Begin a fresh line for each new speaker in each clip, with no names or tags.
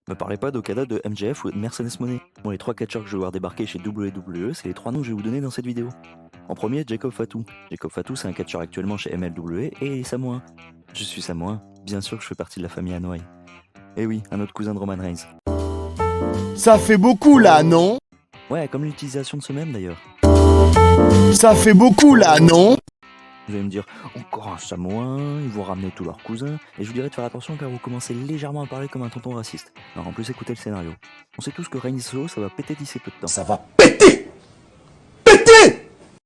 Me parlez pas d'Okada, de MJF ou de Mercedes Moné. Bon, les 3 catcheurs que je vais voir débarquer chez WWE, c'est les 3 noms que je vais vous donner dans cette vidéo. En premier, Jacob Fatu. Jacob Fatu, c'est un catcheur actuellement chez MLW et il est samoan. Je suis samoan, bien sûr que je fais partie de la famille Hanoi. Et oui, un autre cousin de Roman Reigns.
Ça fait beaucoup là, non?
Ouais, comme l'utilisation de ce même d'ailleurs.
Ça fait beaucoup là, non?
Vous allez me dire, encore un samoan, ils vont ramener tous leurs cousins, et je vous dirais de faire attention car vous commencez légèrement à parler comme un tonton raciste. Alors en plus, écoutez le scénario. On sait tous que Reigns Solo, ça va péter d'ici peu de temps.
Ça va péter!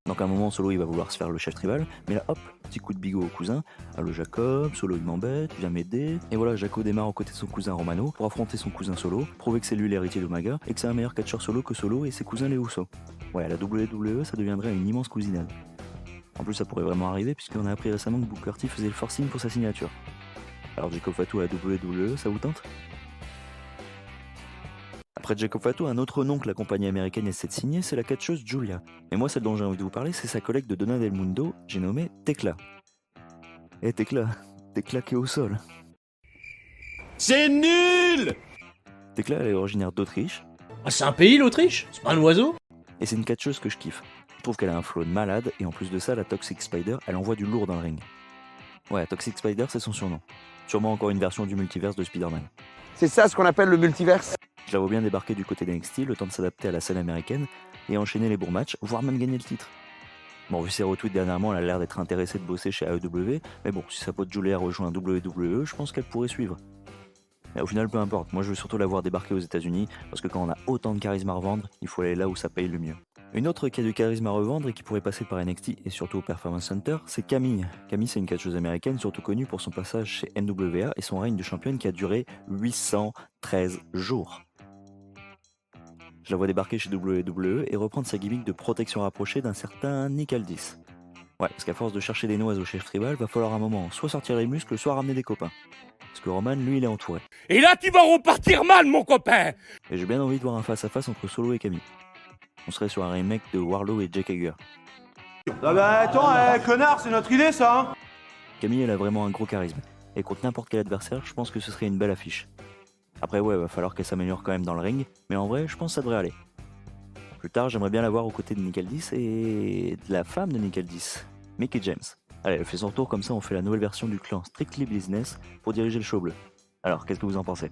Donc à un moment, Solo il va vouloir se faire le chef tribal, mais là hop, petit coup de bigot au cousin. Allo Jacob, Solo il m'embête, viens m'aider. Et voilà, Jaco démarre aux côtés de son cousin Romano pour affronter son cousin Solo, prouver que c'est lui l'héritier d'Umaga et que c'est un meilleur catcheur Solo que Solo et ses cousins les Usos. Ouais, à la WWE, ça deviendrait une immense cousinade. En plus, ça pourrait vraiment arriver puisqu'on a appris récemment que Booker T faisait le forcing pour sa signature. Alors Jacob Fatu à la WWE, ça vous tente? Après Jacob Fatu, un autre nom que la compagnie américaine essaie de signer, c'est la catcheuse Julia. Mais moi, celle dont j'ai envie de vous parler, c'est sa collègue de Donna Del Mundo, j'ai nommé Tekla. Eh Tekla, Tekla qui est au sol.
C'est nul!
Tekla, elle est originaire d'Autriche,
Ah, c'est un pays, l'Autriche? C'est pas un oiseau?
et c'est une catcheuse que je kiffe. Je trouve qu'elle a un flow de malade, et en plus de ça, la Toxic Spider, elle envoie du lourd dans le ring. Ouais, Toxic Spider, c'est son surnom. Sûrement encore une version du multiverse de Spider-Man.
C'est ça ce qu'on appelle le multiverse.
Je la vois bien débarquer du côté d'NXT, le temps de s'adapter à la scène américaine, et enchaîner les bons matchs, voire même gagner le titre. Bon, vu ses retweets dernièrement, elle a l'air d'être intéressée de bosser chez AEW, mais bon, si sa pote Julia rejoint WWE, je pense qu'elle pourrait suivre. Mais au final, peu importe, moi je veux surtout la voir débarquer aux États-Unis, parce que quand on a autant de charisme à revendre, il faut aller là où ça paye le mieux. Une autre qui a du charisme à revendre et qui pourrait passer par NXT et surtout au Performance Center, c'est Camille. Camille, c'est une catcheuse américaine surtout connue pour son passage chez NWA et son règne de championne qui a duré 813 jours. Je la vois débarquer chez WWE et reprendre sa gimmick de protection rapprochée d'un certain Nick Aldis. Ouais, parce qu'à force de chercher des noises au chef tribal, va falloir un moment soit sortir les muscles, soit ramener des copains. Parce que Roman, lui, il est entouré.
Et là, tu vas repartir mal, mon copain!
Et j'ai bien envie de voir un face-à-face entre Solo et Camille. On serait sur un remake de Warlow et Jake Hager.
Ah bah attends, connard, c'est notre idée ça, hein.
Camille, elle a vraiment un gros charisme. Et contre n'importe quel adversaire, je pense que ce serait une belle affiche. Après, ouais, va falloir qu'elle s'améliore quand même dans le ring, mais en vrai, je pense que ça devrait aller. Plus tard, j'aimerais bien la voir aux côtés de Nick Aldis et de la femme de Nick Aldis, Mickie James. Allez, elle fait son tour, comme ça on fait la nouvelle version du clan Strictly Business pour diriger le show bleu. Alors, qu'est-ce que vous en pensez?